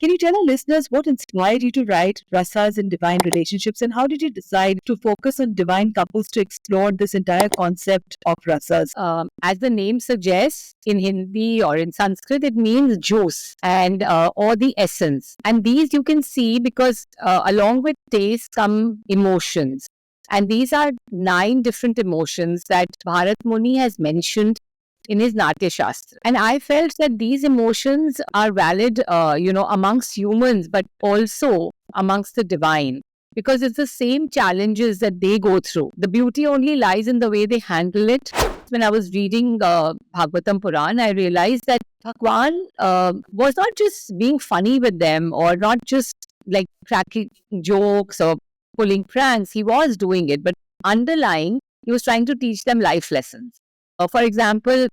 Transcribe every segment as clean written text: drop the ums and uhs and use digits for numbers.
Can you tell our listeners what inspired you to write Rasas in Divine Relationships, and how did you decide to focus on divine couples to explore this entire concept of Rasas? As the name suggests, in Hindi or in Sanskrit, it means juice and or the essence. And these you can see because along with taste come emotions. And these are 9 different emotions that Bharat Muni has mentioned in his Natya Shastra. And I felt that these emotions are valid, amongst humans, but also amongst the divine. Because it's the same challenges that they go through. The beauty only lies in the way they handle it. When I was reading Bhagavatam Puran, I realized that Bhagwan was not just being funny with them or not just like cracking jokes or pulling pranks. He was doing it, but underlying, he was trying to teach them life lessons. For example,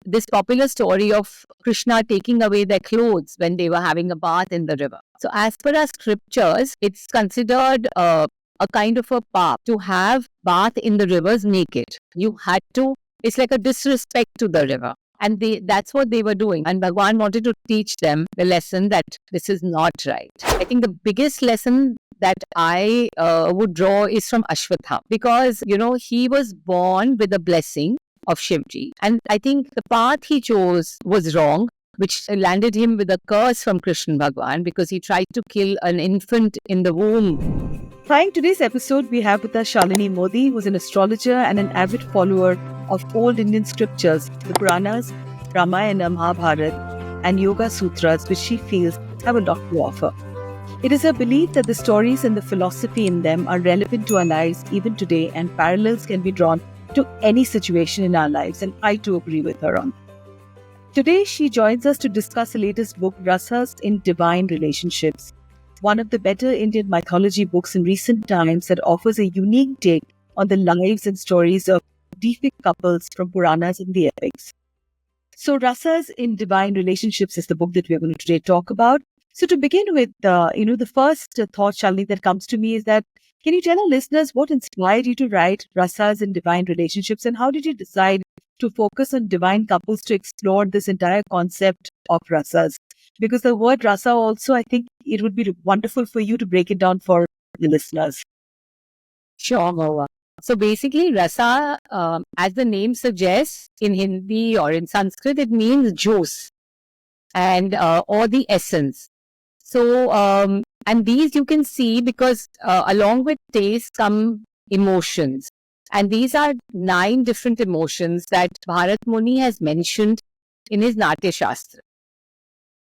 this popular story of Krishna taking away their clothes when they were having a bath in the river. So, as per our scriptures, it's considered a kind of a path to have bath in the rivers naked. You had to, it's like a disrespect to the river. And that's what they were doing. And Bhagwan wanted to teach them the lesson that this is not right. I think the biggest lesson that I would draw is from Ashwatthama because, he was born with a blessing of Shivji. And I think the path he chose was wrong, which landed him with a curse from Krishna Bhagwan because he tried to kill an infant in the womb. Hi, in today's episode, we have with us Shalini Modi, who's an astrologer and an avid follower of old Indian scriptures, the Puranas, Ramayana, Mahabharata, and Yoga Sutras, which she feels have a lot to offer. It is her belief that the stories and the philosophy in them are relevant to our lives even today, and parallels can be drawn to any situation in our lives, and I too agree with her on that. Today, she joins us to discuss her latest book, Rasas in Divine Relationships, one of the better Indian mythology books in recent times that offers a unique take on the lives and stories of deific couples from Puranas and the epics. So, Rasas in Divine Relationships is the book that we are going to today talk about. So, to begin with, the first thought, Shalini, that comes to me is that can you tell our listeners what inspired you to write Rasas in Divine Relationships, and how did you decide to focus on divine couples to explore this entire concept of Rasas? Because the word Rasa also, I think it would be wonderful for you to break it down for the listeners. Sure, Mawa. So basically, Rasa, as the name suggests, in Hindi or in Sanskrit, it means juice and or the essence. So, and these you can see because along with taste come emotions. And these are 9 different emotions that Bharat Muni has mentioned in his Natya Shastra.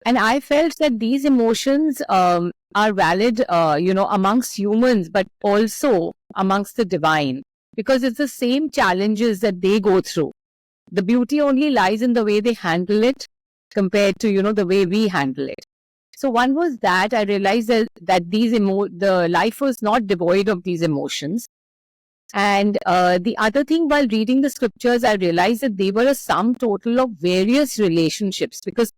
And I felt that these emotions are valid, amongst humans, but also amongst the divine, because it's the same challenges that they go through. The beauty only lies in the way they handle it compared to, the way we handle it. So one was that I realized that the life was not devoid of these emotions. And the other thing, while reading the scriptures, I realized that they were a sum total of various relationships, because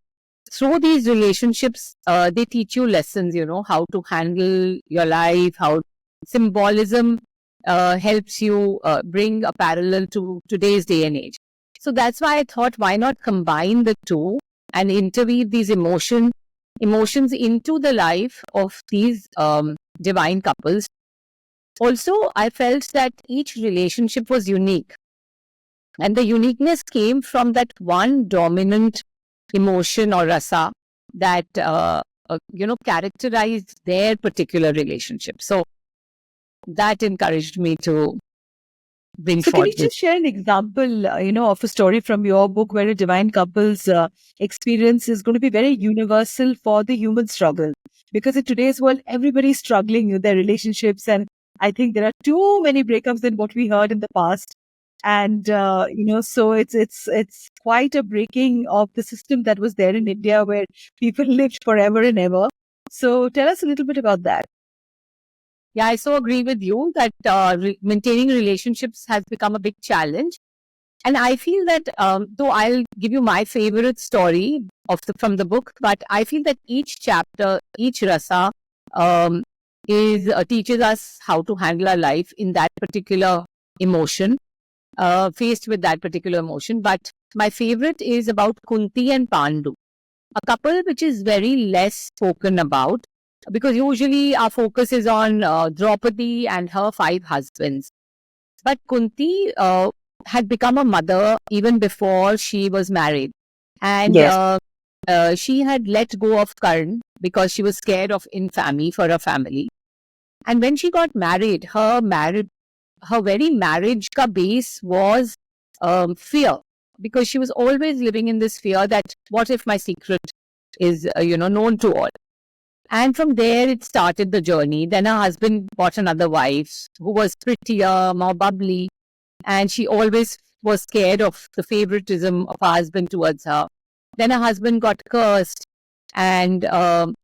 through these relationships, they teach you lessons, how to handle your life, how symbolism helps you bring a parallel to today's day and age. So that's why I thought, why not combine the two and interweave these emotions into the life of these divine couples. Also, I felt that each relationship was unique. And the uniqueness came from that one dominant emotion or rasa that, characterized their particular relationship. So that encouraged me to bring So, can forth you just share an example, of a story from your book where a divine couple's experience is going to be very universal for the human struggle? Because in today's world, everybody's struggling with their relationships, and I think there are too many breakups than what we heard in the past. And so it's quite a breaking of the system that was there in India where people lived forever and ever. So tell us a little bit about that. Yeah, I so agree with you that maintaining relationships has become a big challenge. And I feel that, though I'll give you my favorite story from the book, but I feel that each chapter, each rasa, teaches us how to handle our life in that particular emotion, faced with that particular emotion. But my favorite is about Kunti and Pandu. a couple which is very less spoken about, because usually our focus is on Draupadi and her 5 husbands. But Kunti had become a mother even before she was married. And Yes. she had let go of Karn because she was scared of infamy for her family. And when she got married, her very marriage ka base was fear, because she was always living in this fear that what if my secret is known to all. And from there it started the journey. Then her husband got another wife who was prettier, more bubbly, and she always was scared of the favoritism of her husband towards her. Then her husband got cursed, and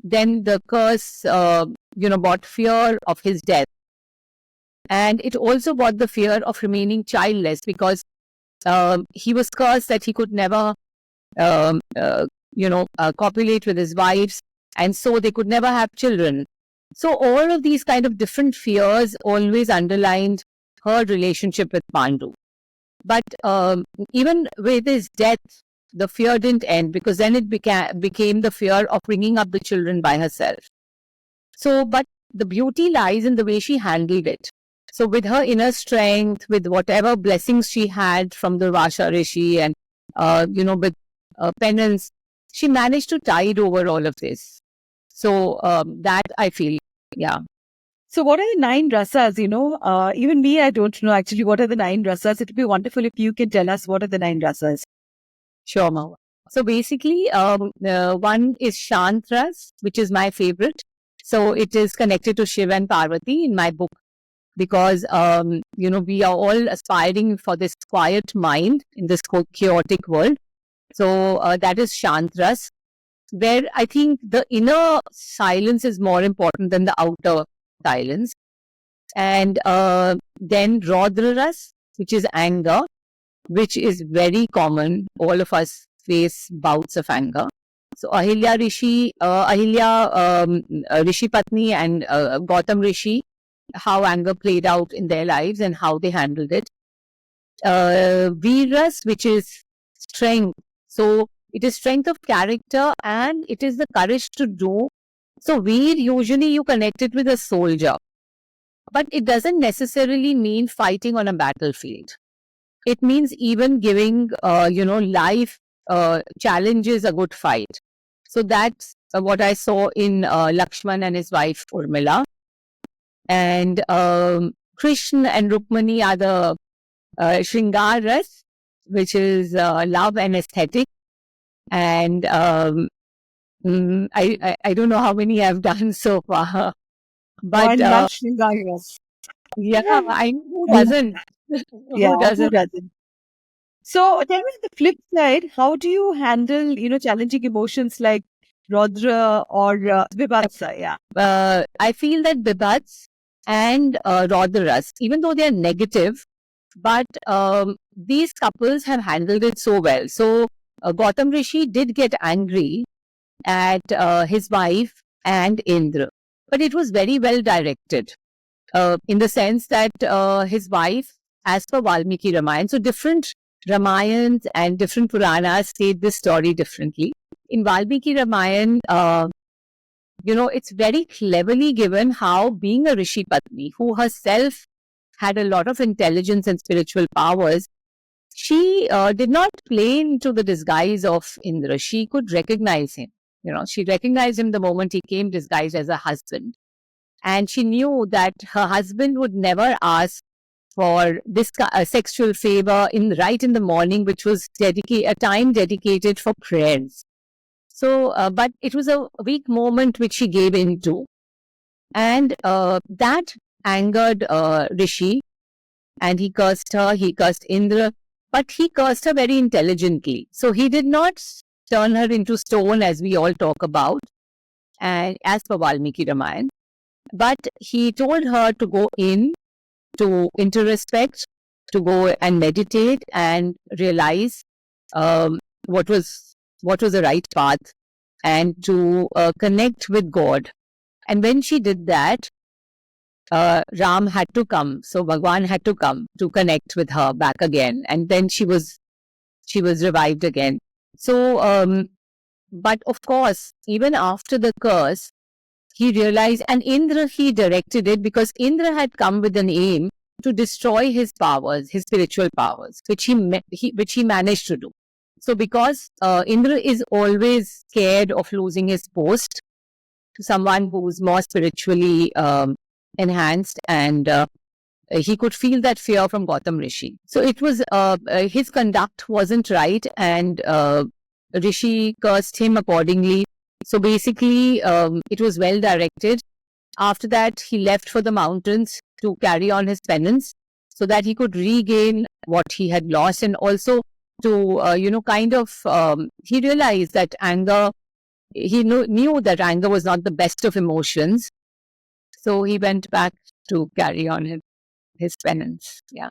then the curse brought fear of his death. And it also brought the fear of remaining childless, because he was cursed that he could never copulate with his wives, and so they could never have children. So all of these kind of different fears always underlined her relationship with Pandu. But even with his death, the fear didn't end, because then it became the fear of bringing up the children by herself. So, but the beauty lies in the way she handled it. So with her inner strength, with whatever blessings she had from the Vasha Rishi, and with penance, she managed to tide over all of this. So that I feel, yeah. So what are the 9 rasas? Even me, I don't know actually what are the 9 rasas. It would be wonderful if you can tell us what are the 9 rasas. Sure, Mahua. So basically, one is Shantras, which is my favorite. So it is connected to Shiva and Parvati in my book, because we are all aspiring for this quiet mind in this chaotic world. So that is Shantras, where I think the inner silence is more important than the outer silence. And then Raudraras, which is anger, which is very common. All of us face bouts of anger. So Ahilya Rishi Patni and Gautam Rishi, how anger played out in their lives and how they handled it. Veeras, which is strength. So it is strength of character, and it is the courage to do. So Veer, usually you connect it with a soldier, but it doesn't necessarily mean fighting on a battlefield. It means even giving, life challenges a good fight. So that's what I saw in Lakshman and his wife Urmila. And Krishna and Rukmani are the Shringaras, which is love and aesthetic. And I don't know how many I've done so far. But One Shringaras. yeah, I know who doesn't. Yeah, Who doesn't? who doesn't? So tell me on the flip side, how do you handle, challenging emotions like Rodra or Vibhatsa? Yeah. I feel that Bibats and Rodharas, even though they are negative, but these couples have handled it so well. So Gautam Rishi did get angry at his wife and Indra, but it was very well directed in the sense that his wife, as per Valmiki Ramayana, so different Ramayans and different Puranas state this story differently. In Valmiki Ramayana, it's very cleverly given how being a Rishi Patni, who herself had a lot of intelligence and spiritual powers, she did not play into the disguise of Indra. She could recognize him. She recognized him the moment he came disguised as a husband. And she knew that her husband would never ask for this sexual favor right in the morning, which was a time dedicated for prayers. So, but it was a weak moment which she gave into. And that angered Rishi, and he cursed her, he cursed Indra, but he cursed her very intelligently. So he did not turn her into stone, as we all talk about, and as per Valmiki Ramayana. But he told her to go into introspect, to go and meditate and realize what was the right path, and to connect with God. And when she did that, Ram had to come. So Bhagwan had to come to connect with her back again. And then she was revived again. So But of course, even after the curse, he realized, and Indra, he directed it because Indra had come with an aim to destroy his powers, his spiritual powers, which which he managed to do. So, because Indra is always scared of losing his post to someone who's more spiritually enhanced, and he could feel that fear from Gautam Rishi. So it was his conduct wasn't right, and Rishi cursed him accordingly. So basically, it was well directed. After that, he left for the mountains to carry on his penance so that he could regain what he had lost, and also to, he realized that anger, he knew that anger was not the best of emotions. So he went back to carry on his penance. Yeah.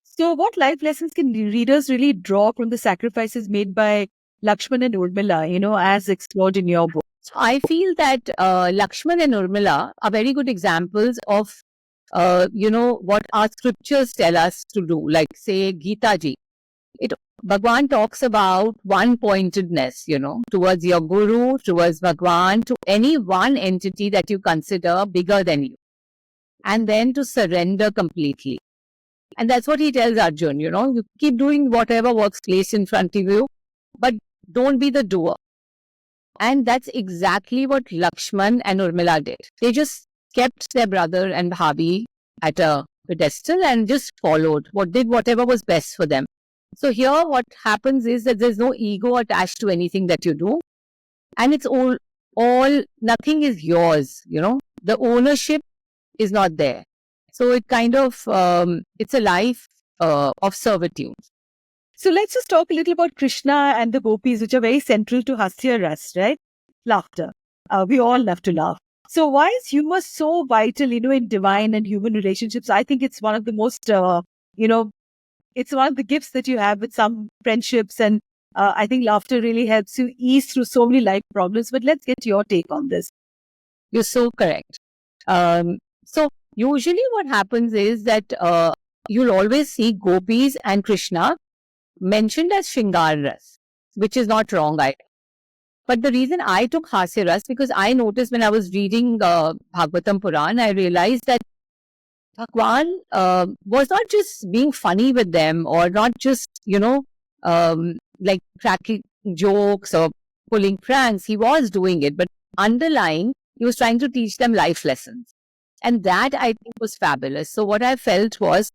So, what life lessons can readers really draw from the sacrifices made by Lakshman and Urmila, as explored in your book? So I feel that Lakshman and Urmila are very good examples of, what our scriptures tell us to do. Like, say, Gita Ji. Bhagwan talks about one-pointedness, towards your guru, towards Bhagwan, to any one entity that you consider bigger than you. And then to surrender completely. And that's what he tells Arjun, you keep doing whatever works placed in front of you, but don't be the doer. And that's exactly what Lakshman and Urmila did. They just kept their brother and Bhabi at a pedestal and just followed, did whatever was best for them. So here what happens is that there's no ego attached to anything that you do. And it's all nothing is yours, The ownership is not there. So it kind of, it's a life of servitude. So let's just talk a little about Krishna and the gopis, which are very central to Hasya Ras, right? Laughter. We all love to laugh. So why is humor so vital, in divine and human relationships? I think it's one of the most, it's one of the gifts that you have with some friendships. And I think laughter really helps you ease through so many life problems. But let's get your take on this. You're so correct. So usually what happens is that you'll always see gopis and Krishna mentioned as Shringar Ras, which is not wrong either. But the reason I took Hasya Ras, because I noticed when I was reading Bhagavatam Puran, I realized that Bhagwan was not just being funny with them or not just, like cracking jokes or pulling pranks. He was doing it, but underlying, he was trying to teach them life lessons. And that I think was fabulous. So what I felt was,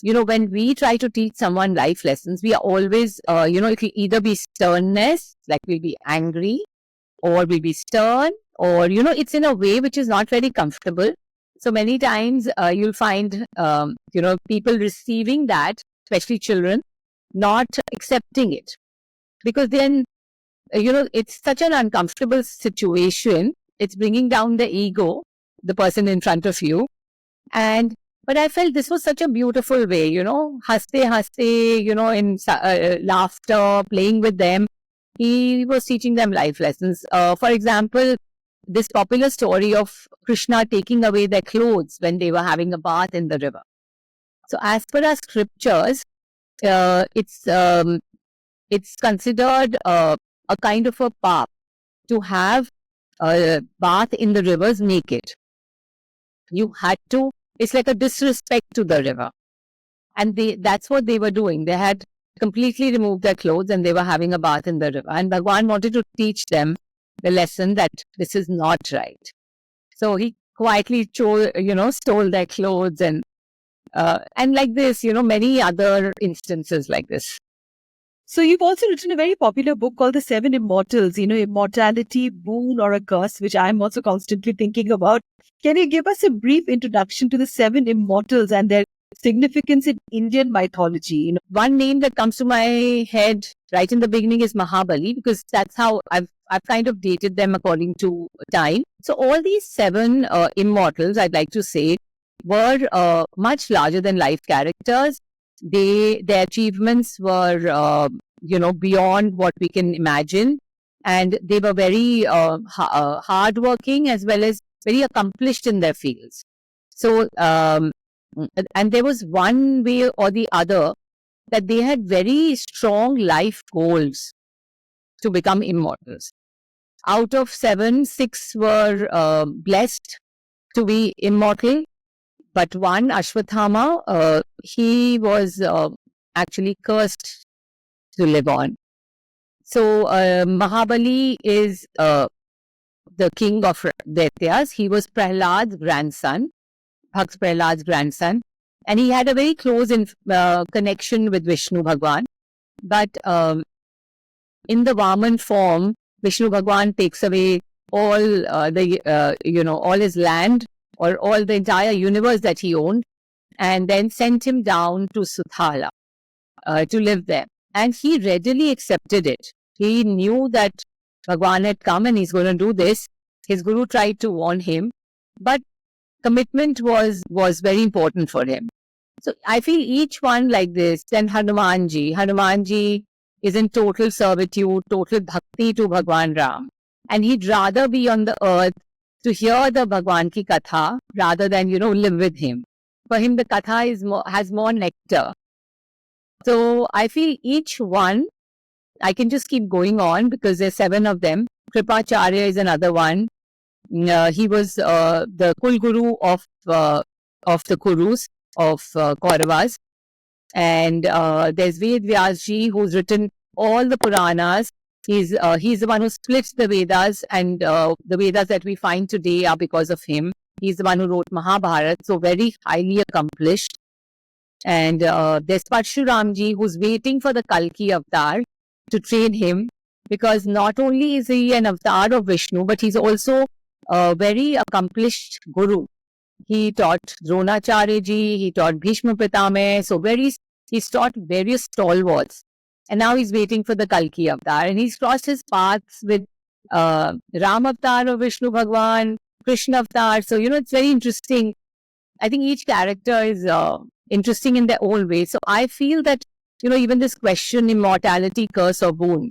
when we try to teach someone life lessons, we are always, it will either be sternness, like we'll be angry, or we'll be stern, or, it's in a way which is not very comfortable. So many times you'll find, people receiving that, especially children, not accepting it. Because then, it's such an uncomfortable situation. It's bringing down the ego, the person in front of you. But I felt this was such a beautiful way, haste, in laughter, playing with them. He was teaching them life lessons. For example, this popular story of Krishna taking away their clothes when they were having a bath in the river. So as per our scriptures, it's considered a kind of a paap to have a bath in the rivers naked. You had to. It's like a disrespect to the river. And that's what they were doing. They had completely removed their clothes and they were having a bath in the river. And Bhagwan wanted to teach them the lesson that this is not right. So he quietly stole their clothes and like this, many other instances like this. So you've also written a very popular book called The Seven Immortals, immortality, boon or a curse, which I'm also constantly thinking about. Can you give us a brief introduction to the Seven Immortals and their significance in Indian mythology? One name that comes to my head right in the beginning is Mahabali, because that's how I've kind of dated them according to time. So all these seven immortals, I'd like to say, were much larger than life characters. Their achievements were, beyond what we can imagine. And they were very hardworking as well as very accomplished in their fields. So, and there was one way or the other that they had very strong life goals to become immortals. Out of 7, 6 were blessed to be immortal, but one, Ashwathama, he was actually cursed to live on. So Mahabali is the king of Daityas. He was Prahlad's grandson, Bhakt Prahlad's grandson, and he had a very close connection with Vishnu Bhagwan. But in the Vaman form, Vishnu Bhagwan takes away all all his land or all the entire universe that he owned, and then sent him down to Suthala to live there. And he readily accepted it. He knew that Bhagwan had come and he's going to do this. His guru tried to warn him, but commitment was very important for him. So I feel each one like this. Then Hanumanji is in total servitude, total bhakti to Bhagwan Ram. And he'd rather be on the earth to hear the Bhagwan ki katha rather than, live with him. For him, the katha has more nectar. So I feel each one, I can just keep going on because there's 7 of them. Kripacharya is another one. He was the Kul Guru of the Kurus, of Kauravas. And there's Ved Vyasji, who's written all the Puranas. He's the one who splits the Vedas, and the Vedas that we find today are because of him. He's the one who wrote Mahabharata, so very highly accomplished. And there's Parshuramji, who's waiting for the Kalki avatar to train him, because not only is he an avatar of Vishnu, but he's also a very accomplished guru. He taught Dronacharya ji, he taught Bhishma Pitame, so he's taught various stalwarts. And now he's waiting for the Kalki avatar, and he's crossed his paths with Ram avatar of Vishnu Bhagwan, Krishna avatar. So, it's very interesting. I think each character is interesting in their own way. So I feel that, even this question, immortality, curse or boon,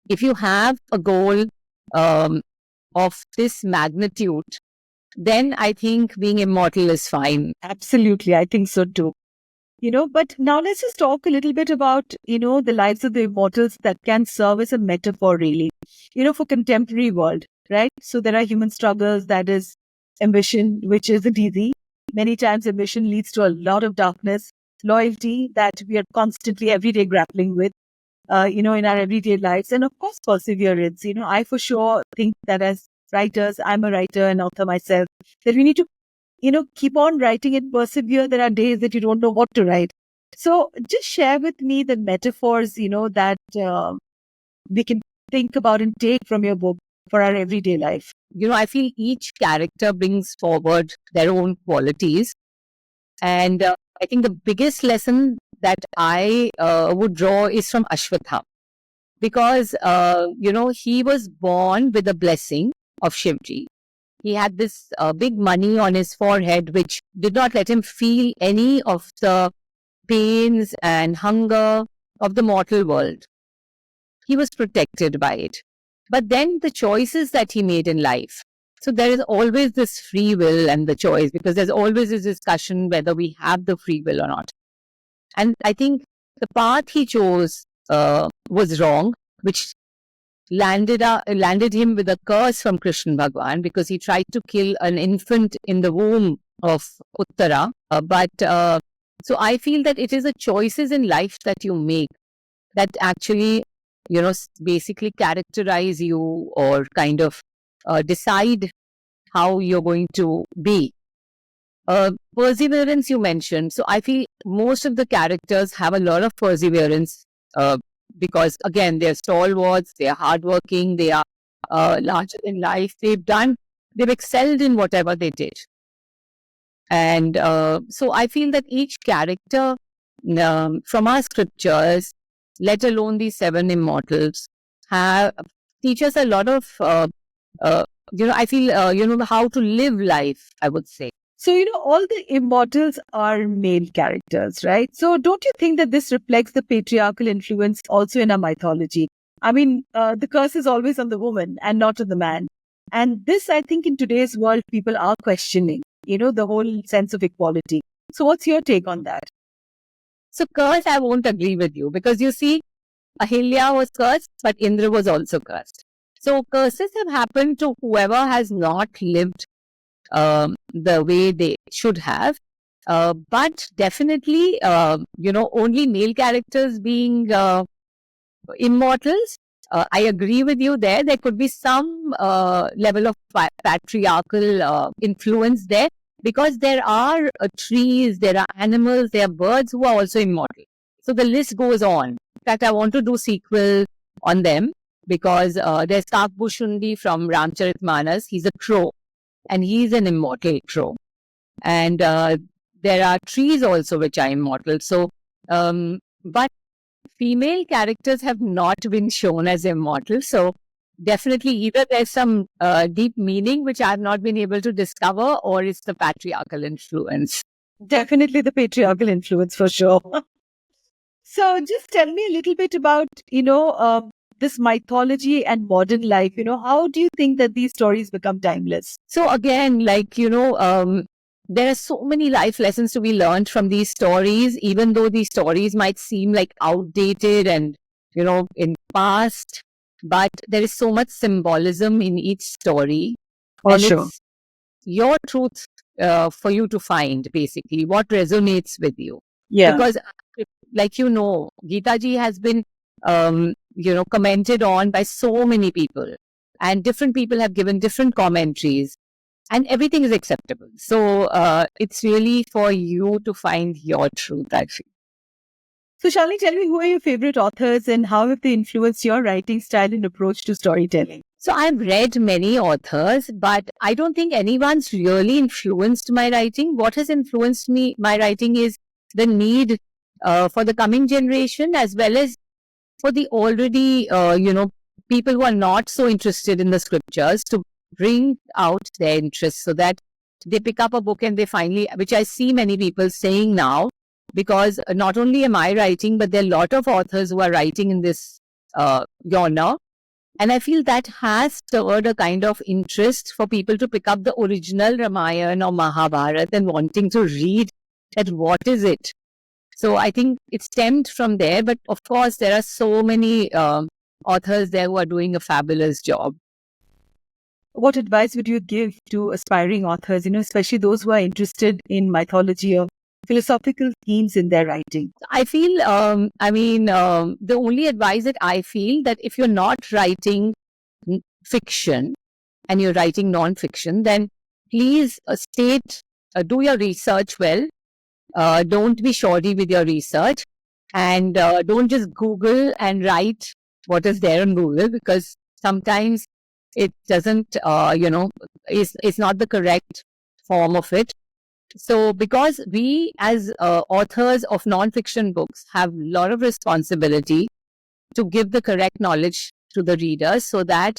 if you have a goal of this magnitude, then I think being immortal is fine. Absolutely. I think so too. But now let's just talk a little bit about, the lives of the immortals that can serve as a metaphor really, for contemporary world, right? So there are human struggles, that is ambition, which isn't easy. Many times ambition leads to a lot of darkness, loyalty that we are constantly every day grappling with, in our everyday lives. And of course, perseverance. I for sure think that as writers, I'm a writer and author myself, that we need to, keep on writing and persevere. There are days that you don't know what to write. So just share with me the metaphors, that we can think about and take from your book for our everyday life. I feel each character brings forward their own qualities. And I think the biggest lesson that I would draw is from Ashwathama. Because, he was born with a blessing of Shivji. He had this big money on his forehead, which did not let him feel any of the pains and hunger of the mortal world. He was protected by it. But then the choices that he made in life. So there is always this free will and the choice, because there's always this discussion whether we have the free will or not. And I think the path he chose was wrong, which landed him with a curse from Krishna Bhagwan, because he tried to kill an infant in the womb of Uttara. So I feel that it is the choices in life that you make that actually, basically characterize you or kind of decide how you're going to be. Perseverance you mentioned. So I feel most of the characters have a lot of perseverance because, again, they're stalwarts, they're hardworking, they are larger than life. They've excelled in whatever they did. And so I feel that each character from our scriptures, let alone these 7 immortals, teach us a lot of, I feel, how to live life, I would say. So, all the immortals are male characters, right? So don't you think that this reflects the patriarchal influence also in our mythology? I mean, the curse is always on the woman and not on the man. And this, I think, in today's world, people are questioning, the whole sense of equality. So what's your take on that? So curse, I won't agree with you, because you see, Ahilya was cursed, but Indra was also cursed. So curses have happened to whoever has not lived the way they should have. But definitely, only male characters being immortals. I agree with you there. There could be some level of patriarchal influence there, because there are trees, there are animals, there are birds who are also immortal. So the list goes on. In fact, I want to do sequel on them, because there's Kakbushundi from Ramcharitmanas. He's a crow, and he's an immortal crow. And there are trees also which are immortal. So, but female characters have not been shown as immortal. So definitely either there's some deep meaning which I've not been able to discover, or it's the patriarchal influence. Definitely the patriarchal influence for sure. So just tell me a little bit about, this mythology and modern life. How do you think that these stories become timeless? So again, there are so many life lessons to be learned from these stories, even though these stories might seem like outdated and, in past, but there is so much symbolism in each story. For and sure. It's your truth for you to find, basically, what resonates with you. Yeah. Because, Geeta ji has been, commented on by so many people, and different people have given different commentaries, and everything is acceptable. So it's really for you to find your truth, I feel. So Shalini, tell me, who are your favorite authors and how have they influenced your writing style and approach to storytelling? So I've read many authors, but I don't think anyone's really influenced my writing. What has influenced my writing is the need for the coming generation, as well as for the already, people who are not so interested in the scriptures, to bring out their interest, so that they pick up a book and they finally, which I see many people saying now, because not only am I writing, but there are a lot of authors who are writing in this genre. And I feel that has stirred a kind of interest for people to pick up the original Ramayana or Mahabharata and wanting to read that what is it. So I think it stemmed from there. But of course, there are so many authors there who are doing a fabulous job. What advice would you give to aspiring authors, especially those who are interested in mythology or philosophical themes in their writing? I feel, the only advice that I feel, that if you're not writing fiction and you're writing non-fiction, then please do your research well. Don't be shoddy with your research, and don't just Google and write what is there on Google, because sometimes it doesn't, it's not the correct form of it. So because we as authors of non-fiction books have a lot of responsibility to give the correct knowledge to the readers, so that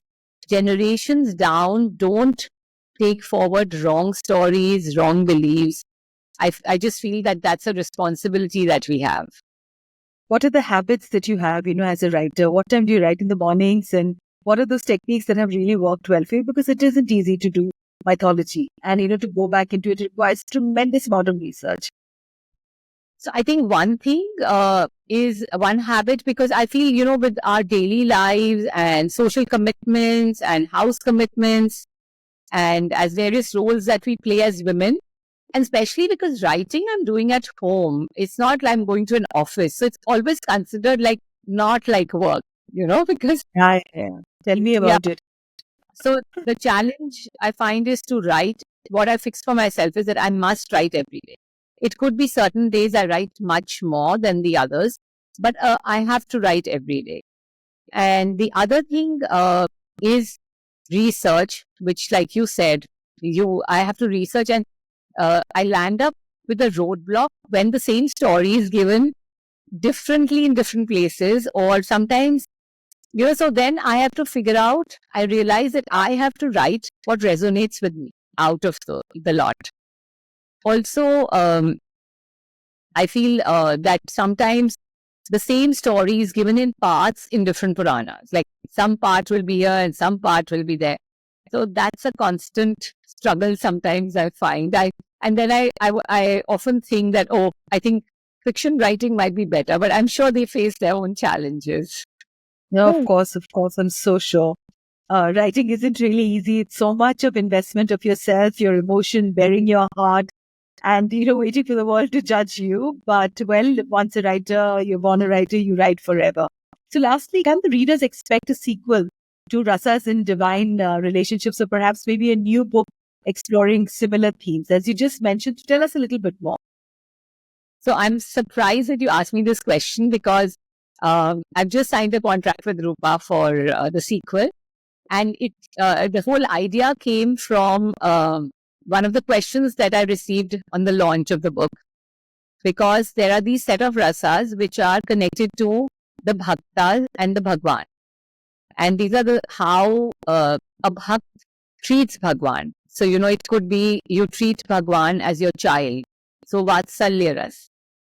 generations down don't take forward wrong stories, wrong beliefs. I just feel that that's a responsibility that we have. What are the habits that you have, as a writer? What time do you write in the mornings? And what are those techniques that have really worked well for you? Because it isn't easy to do mythology, and to go back into it requires tremendous amount of research. So I think one thing is one habit, because I feel, with our daily lives and social commitments and house commitments, and as various roles that we play as women, and especially because writing I'm doing at home, it's not like I'm going to an office. So it's always considered not like work, because... Yeah. Tell me about it. So the challenge I find is to write. What I fixed for myself is that I must write every day. It could be certain days I write much more than the others, but I have to write every day. And the other thing is research, which, like you said, I have to research, and I land up with a roadblock when the same story is given differently in different places, or sometimes, so then I have to figure out, I realize that I have to write what resonates with me out of the lot. Also, I feel that sometimes the same story is given in parts in different Puranas. Like some part will be here and some part will be there. So that's a constant struggle sometimes I find. And then I often think that, I think fiction writing might be better, but I'm sure they face their own challenges. No, of course, I'm so sure. Writing isn't really easy. It's so much of investment of yourself, your emotion, bearing your heart, and waiting for the world to judge you. But well, once a writer, you're born a writer, you write forever. So lastly, can the readers expect a sequel to Rasas in Divine Relationships, or perhaps maybe a new book exploring similar themes, as you just mentioned? Tell us a little bit more. So I'm surprised that you asked me this question because I've just signed a contract with Rupa for the sequel. And the whole idea came from one of the questions that I received on the launch of the book. Because there are these set of rasas which are connected to the bhakta and the Bhagwan. And these are how a bhakt treats Bhagwan. So, it could be you treat Bhagwan as your child. So, Vatsalya ras.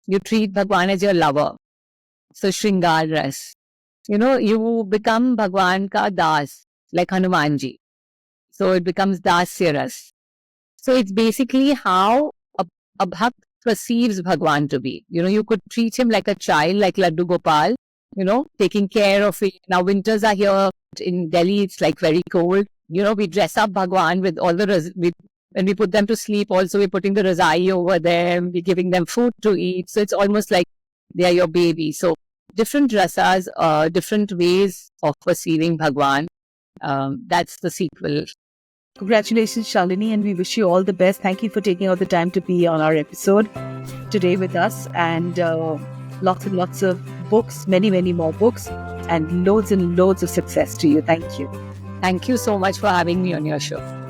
You treat Bhagwan as your lover. So, Shringar ras. You become Bhagwan ka das, like Hanumanji. So, it becomes Dasya ras. So, it's basically how a bhakt perceives Bhagwan to be. You could treat him like a child, like Laddu Gopal, taking care of it. Now, winters are here. In Delhi, it's like very cold. We dress up Bhagwan with all the when we put them to sleep, also we're putting the razai over them, we're giving them food to eat. So it's almost like they are your baby. So different rasas, different ways of perceiving Bhagwan. That's the sequel. Congratulations, Shalini, and we wish you all the best. Thank you for taking all the time to be on our episode today with us, and lots and lots of books, many, many more books, and loads of success to you. Thank you. Thank you so much for having me on your show.